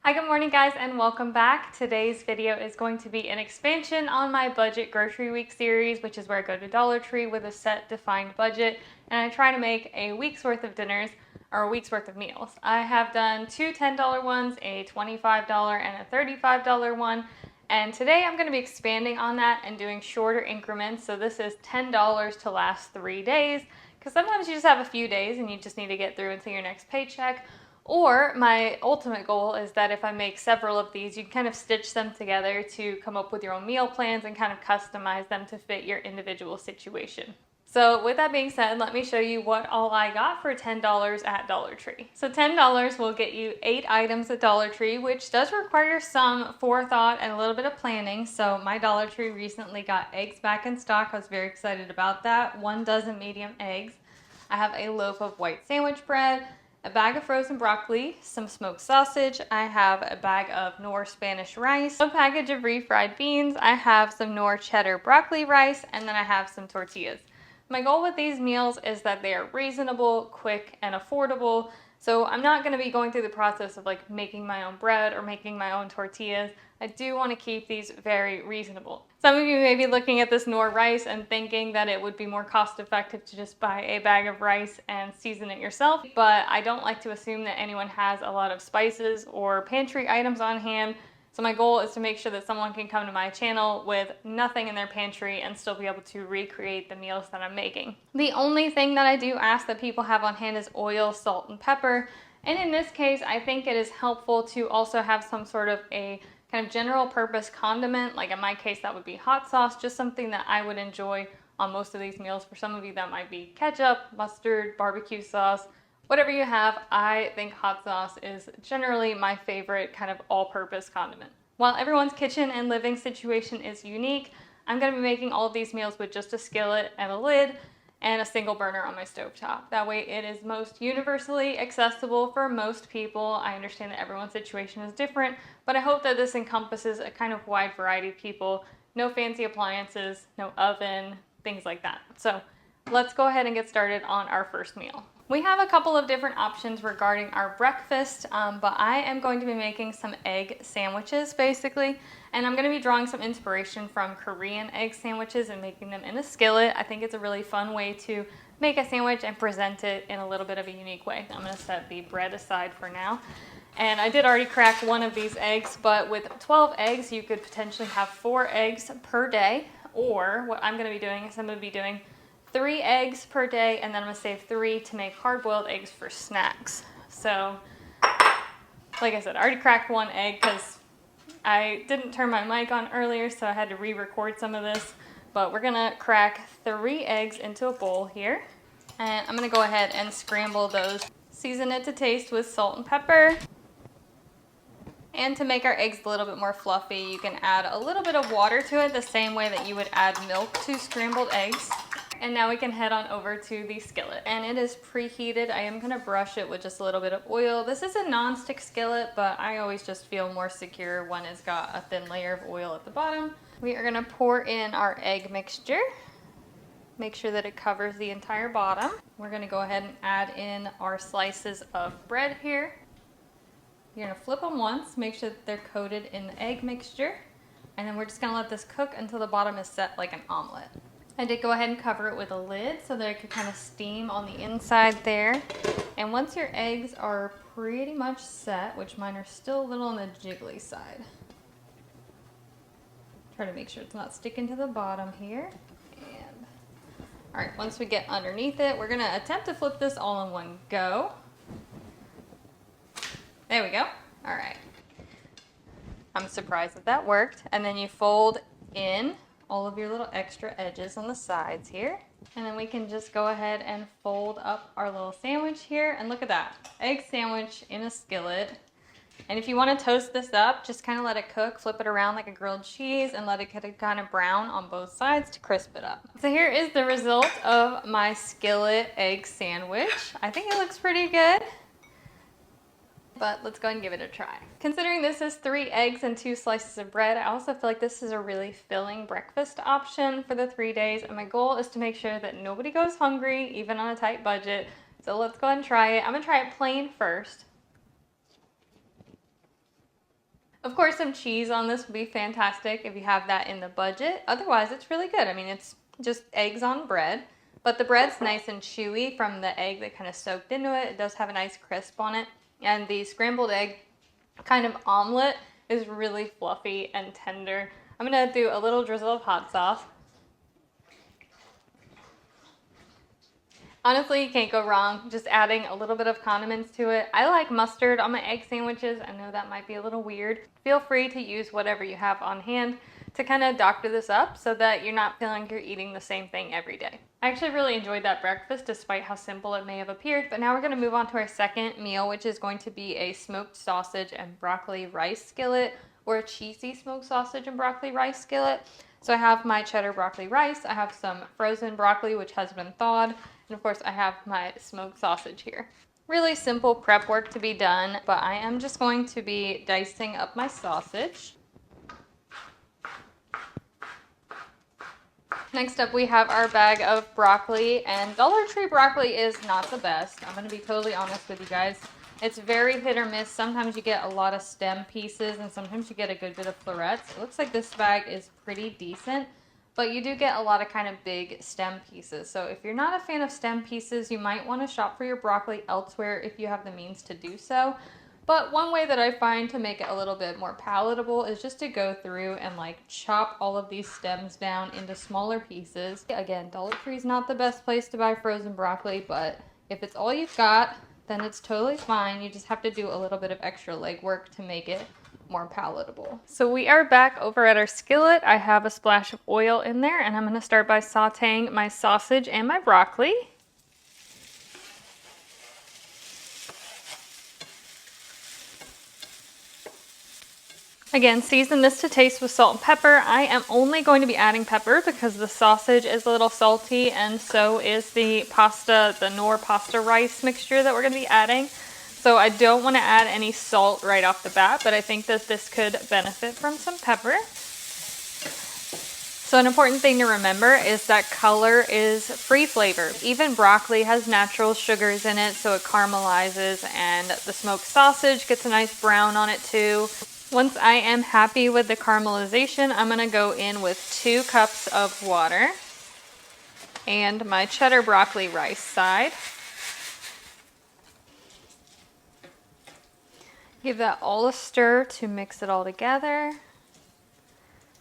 Hi, good morning guys, and welcome back. Today's video is going to be an expansion on my budget grocery week series, which is where I go to Dollar Tree with a set defined budget and I try to make a week's worth of dinners or a week's worth of meals. I have done two $10 ones, a $25 and a $35 one, and today I'm going to be expanding on that and doing shorter increments. So this is $10 to last 3 days, because sometimes you just have a few days and you just need to get through until your next paycheck. Or my ultimate goal is that if I make several of these, you can kind of stitch them together to come up with your own meal plans and kind of customize them to fit your individual situation. So with that being said, let me show you what all I got for $10 at Dollar Tree. So $10 will get you 8 items at Dollar Tree, which does require some forethought and a little bit of planning. So my Dollar Tree recently got eggs back in stock. I was very excited about that. 1 dozen medium eggs. I have a loaf of white sandwich bread, a bag of frozen broccoli, some smoked sausage. I have a bag of Knorr Spanish rice, a package of refried beans. I have some Knorr cheddar broccoli rice, and then I have some tortillas. My goal with these meals is that they are reasonable, quick, and affordable. So I'm not going to be going through the process of like making my own bread or making my own tortillas. I do want to keep these very reasonable. Some of you may be looking at this Knorr rice and thinking that it would be more cost effective to just buy a bag of rice and season it yourself, but I don't like to assume that anyone has a lot of spices or pantry items on hand. So my goal is to make sure that someone can come to my channel with nothing in their pantry and still be able to recreate the meals that I'm making. The only thing that I do ask that people have on hand is oil, salt, and pepper. And in this case, I think it is helpful to also have some sort of a kind of general purpose condiment. Like in my case, that would be hot sauce, just something that I would enjoy on most of these meals. For some of you, that might be ketchup, mustard, barbecue sauce. Whatever you have, I think hot sauce is generally my favorite kind of all-purpose condiment. While everyone's kitchen and living situation is unique, I'm going to be making all of these meals with just a skillet and a lid and a single burner on my stovetop. That way it is most universally accessible for most people. I understand that everyone's situation is different, but I hope that this encompasses a kind of wide variety of people. No fancy appliances, no oven, things like that. So let's go ahead and get started on our first meal. We have a couple of different options regarding our breakfast, but I am going to be making some egg sandwiches basically, and I'm going to be drawing some inspiration from Korean egg sandwiches and making them in a skillet. I think it's a really fun way to make a sandwich and present it in a little bit of a unique way. I'm going to set the bread aside for now. And I did already crack one of these eggs, but with 12 eggs, you could potentially have 4 eggs per day, or what I'm going to be doing is I'm going to be doing 3 eggs per day, and then I'm going to save 3 to make hard-boiled eggs for snacks. So, like I said, I already cracked 1 egg because I didn't turn my mic on earlier, so I had to re-record some of this. But we're going to crack 3 eggs into a bowl here. And I'm going to go ahead and scramble those. Season it to taste with salt and pepper. And to make our eggs a little bit more fluffy, you can add a little bit of water to it the same way that you would add milk to scrambled eggs. And now we can head on over to the skillet. And it is preheated. I am gonna brush it with just a little bit of oil. This is a non-stick skillet, but I always just feel more secure when it's got a thin layer of oil at the bottom. We are gonna pour in our egg mixture. Make sure that it covers the entire bottom. We're gonna go ahead and add in our slices of bread here. You're gonna flip them once, make sure that they're coated in the egg mixture. And then we're just gonna let this cook until the bottom is set like an omelet. I did go ahead and cover it with a lid so that it could kind of steam on the inside there. And once your eggs are pretty much set, which mine are still a little on the jiggly side, try to make sure it's not sticking to the bottom here. And all right, once we get underneath it, we're gonna attempt to flip this all in one go. There we go. All right. I'm surprised that that worked. And then you fold in all of your little extra edges on the sides here. And then we can just go ahead and fold up our little sandwich here. And look at that, egg sandwich in a skillet. And if you want to toast this up, just kind of let it cook, flip it around like a grilled cheese and let it get kind of brown on both sides to crisp it up. So here is the result of my skillet egg sandwich. I think it looks pretty good, but let's go ahead and give it a try. Considering this is 3 eggs and 2 slices of bread, I also feel like this is a really filling breakfast option for the 3 days. And my goal is to make sure that nobody goes hungry, even on a tight budget. So let's go ahead and try it. I'm gonna try it plain first. Of course, some cheese on this would be fantastic if you have that in the budget. Otherwise, it's really good. I mean, it's just eggs on bread, but the bread's nice and chewy from the egg that kind of soaked into it. It does have a nice crisp on it. And the scrambled egg kind of omelet is really fluffy and tender. I'm gonna do a little drizzle of hot sauce. Honestly, you can't go wrong just adding a little bit of condiments to it. I like mustard on my egg sandwiches. I know that might be a little weird. Feel free to use whatever you have on hand to kind of doctor this up so that you're not feeling like you're eating the same thing every day. I actually really enjoyed that breakfast despite how simple it may have appeared, but now we're gonna move on to our second meal, which is going to be a smoked sausage and broccoli rice skillet, or a cheesy smoked sausage and broccoli rice skillet. So I have my cheddar broccoli rice, I have some frozen broccoli which has been thawed, and of course I have my smoked sausage here. Really simple prep work to be done, but I am just going to be dicing up my sausage. Next up we have our bag of broccoli, and Dollar Tree broccoli is not the best. I'm going to be totally honest with you guys. It's very hit or miss. Sometimes you get a lot of stem pieces and sometimes you get a good bit of florets. It looks like this bag is pretty decent, but you do get a lot of kind of big stem pieces. So if you're not a fan of stem pieces, you might want to shop for your broccoli elsewhere if you have the means to do so. But one way that I find to make it a little bit more palatable is just to go through and like chop all of these stems down into smaller pieces. Again, Dollar Tree is not the best place to buy frozen broccoli, but if it's all you've got, then it's totally fine. You just have to do a little bit of extra legwork to make it more palatable. So we are back over at our skillet. I have a splash of oil in there, and I'm going to start by sauteing my sausage and my broccoli. Again, season this to taste with salt and pepper. I am only going to be adding pepper because the sausage is a little salty, and so is the pasta, the Knorr pasta rice mixture that we're going to be adding. So I don't want to add any salt right off the bat, but I think that this could benefit from some pepper. So an important thing to remember is that color is free flavor. Even broccoli has natural sugars in it, so it caramelizes, and the smoked sausage gets a nice brown on it too. Once I am happy with the caramelization, I'm going to go in with 2 cups of water and my cheddar broccoli rice side. Give that all a stir to mix it all together.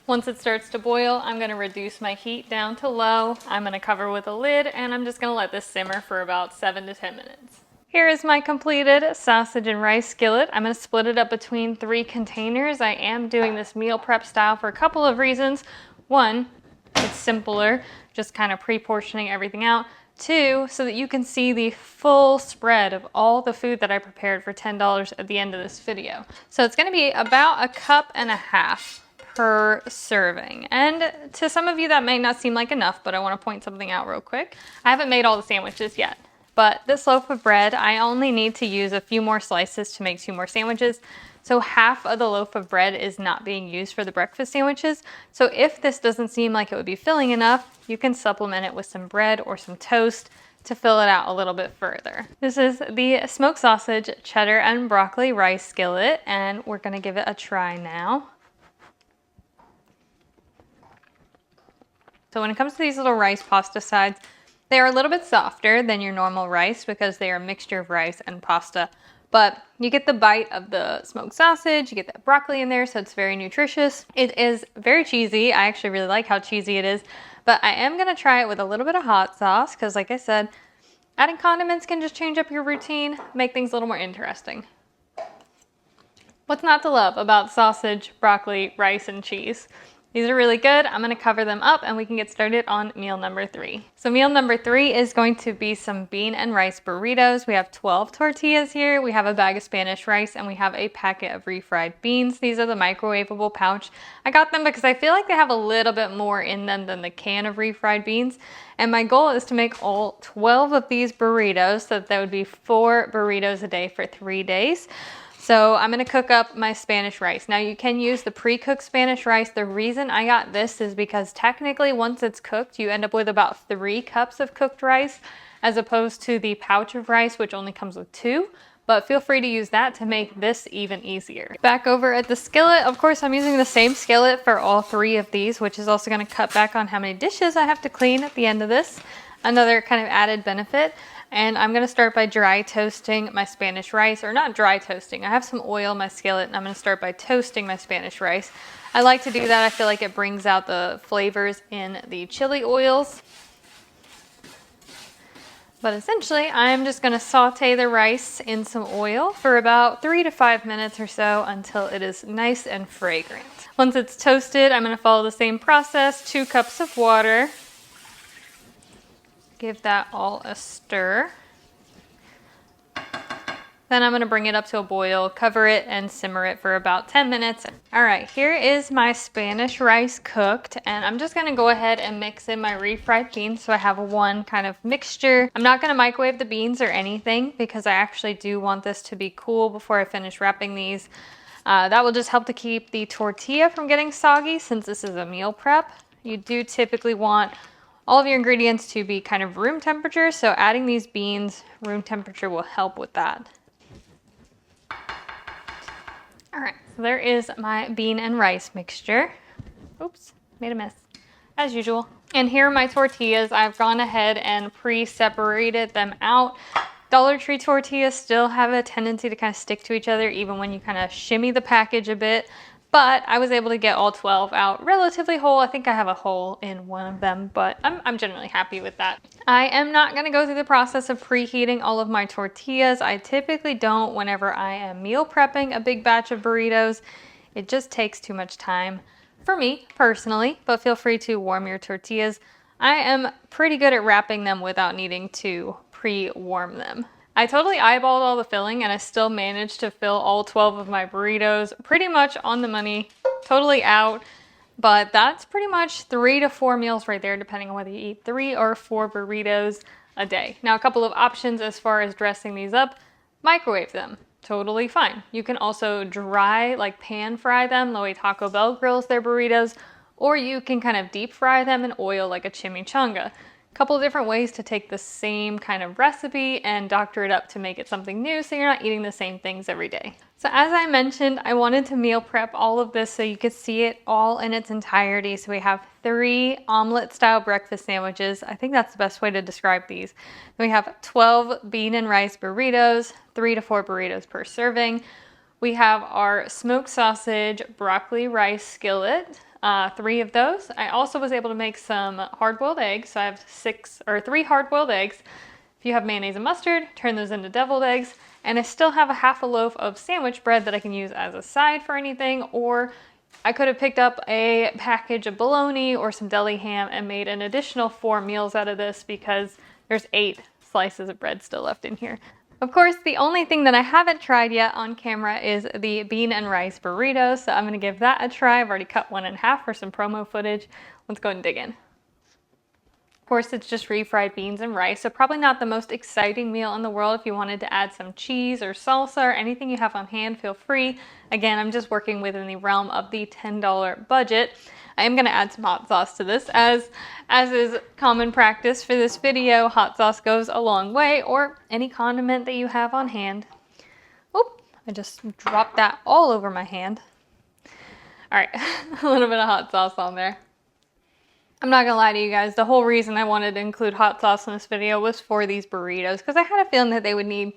Once it starts to boil, I'm going to reduce my heat down to low. I'm going to cover with a lid, and I'm just going to let this simmer for about 7 to 10 minutes. Here is my completed sausage and rice skillet. I'm going to split it up between 3 containers. I am doing this meal prep style for a couple of reasons. 1, it's simpler, just kind of pre-portioning everything out. 2, so that you can see the full spread of all the food that I prepared for $10 at the end of this video. So it's going to be about 1.5 cups per serving. And to some of you that may not seem like enough, but I want to point something out real quick. I haven't made all the sandwiches yet. But this loaf of bread, I only need to use a few more slices to make 2 more sandwiches. So half of the loaf of bread is not being used for the breakfast sandwiches. So if this doesn't seem like it would be filling enough, you can supplement it with some bread or some toast to fill it out a little bit further. This is the smoked sausage, cheddar, and broccoli rice skillet, and we're gonna give it a try now. So when it comes to these little rice pasta sides, they are a little bit softer than your normal rice because they are a mixture of rice and pasta, but you get the bite of the smoked sausage, you get that broccoli in there, so it's very nutritious. It is very cheesy. I actually really like how cheesy it is, but I am gonna try it with a little bit of hot sauce because, like I said, adding condiments can just change up your routine, make things a little more interesting. What's not to love about sausage, broccoli, rice, and cheese? These are really good. I'm gonna cover them up and we can get started on meal number 3. So meal number 3 is going to be some bean and rice burritos. We have 12 tortillas here. We have a bag of Spanish rice and we have a packet of refried beans. These are the microwavable pouch. I got them because I feel like they have a little bit more in them than the can of refried beans. And my goal is to make all 12 of these burritos, so that would be 4 burritos a day for 3 days. So I'm gonna cook up my Spanish rice. Now you can use the pre-cooked Spanish rice. The reason I got this is because technically once it's cooked, you end up with about 3 cups of cooked rice as opposed to the pouch of rice, which only comes with 2. but feel free to use that to make this even easier. Back over at the skillet, of course, I'm using the same skillet for all 3 of these, which is also going to cut back on how many dishes I have to clean at the end of this. Another kind of added benefit. And I'm going to start by dry toasting my Spanish rice, or not dry toasting. I have some oil in my skillet, and I'm going to start by toasting my Spanish rice. I like to do that. I feel like it brings out the flavors in the chili oils. But essentially, I'm just going to saute the rice in some oil for about 3 to 5 minutes or so until it is nice and fragrant. Once it's toasted, I'm going to follow the same process. 2 cups of water. Give that all a stir. Then I'm going to bring it up to a boil, cover it, and simmer it for about 10 minutes. All right, here is my Spanish rice cooked, and I'm just going to go ahead and mix in my refried beans so I have one kind of mixture. I'm not going to microwave the beans or anything because I actually do want this to be cool before I finish wrapping these. That will just help to keep the tortilla from getting soggy since this is a meal prep. You do typically want all of your ingredients to be kind of room temperature, so adding these beans, room temperature will help with that. All right, so there is my bean and rice mixture. Oops, made a mess, as usual. And here are my tortillas. I've gone ahead and pre-separated them out. Dollar Tree tortillas still have a tendency to kind of stick to each other even when you kind of shimmy the package a bit. But I was able to get all 12 out relatively whole. I think I have a hole in one of them, but I'm generally happy with that. I am not going to go through the process of preheating all of my tortillas. I typically don't whenever I am meal prepping a big batch of burritos. It just takes too much time for me personally, but feel free to warm your tortillas. I am pretty good at wrapping them without needing to pre-warm them. I totally eyeballed all the filling and I still managed to fill all 12 of my burritos pretty much on the money, totally out. But that's pretty much 3 to 4 meals right there, depending on whether you eat 3 or 4 burritos a day. Now, a couple of options as far as dressing these up: microwave them, totally fine. You can also dry, like pan fry them, the way Taco Bell grills their burritos, or you can kind of deep fry them in oil like a chimichanga. Couple of different ways to take the same kind of recipe and doctor it up to make it something new so you're not eating the same things every day. So as I mentioned, I wanted to meal prep all of this so you could see it all in its entirety. So we have 3 omelet style breakfast sandwiches. I think that's the best way to describe these. Then we have 12 bean and rice burritos, 3 to 4 burritos per serving. We have our smoked sausage broccoli rice skillet. 3 of those. I also was able to make some hard-boiled eggs. So I have 3 hard-boiled eggs. If you have mayonnaise and mustard, turn those into deviled eggs. And I still have a half a loaf of sandwich bread that I can use as a side for anything, or I could have picked up a package of bologna or some deli ham and made an additional 4 meals out of this because there's 8 slices of bread still left in here. Of course, the only thing that I haven't tried yet on camera is the bean and rice burritos, so I'm going to give that a try. I've already cut one in half for some promo footage. Let's go and dig in. Of course, it's just refried beans and rice, so probably not the most exciting meal in the world. If you wanted to add some cheese or salsa or anything you have on hand, feel free. Again, I'm just working within the realm of the $10 budget. I am going to add some hot sauce to this. As is common practice for this video, hot sauce goes a long way, or any condiment that you have on hand. Oop, I just dropped that all over my hand. All right, a little bit of hot sauce on there. I'm not gonna lie to you guys, the whole reason I wanted to include hot sauce in this video was for these burritos, because I had a feeling that they would need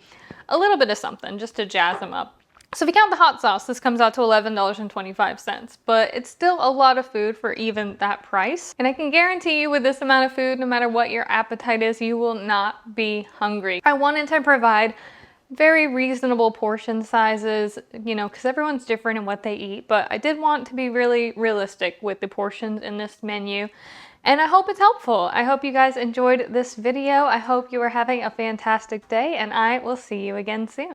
a little bit of something just to jazz them up. So if you count the hot sauce, this comes out to $11.25, but it's still a lot of food for even that price. And I can guarantee you with this amount of food, no matter what your appetite is, you will not be hungry. I wanted to provide very reasonable portion sizes, you know, because everyone's different in what they eat, but I did want to be really realistic with the portions in this menu. And I hope it's helpful. I hope you guys enjoyed this video. I hope you are having a fantastic day, and I will see you again soon.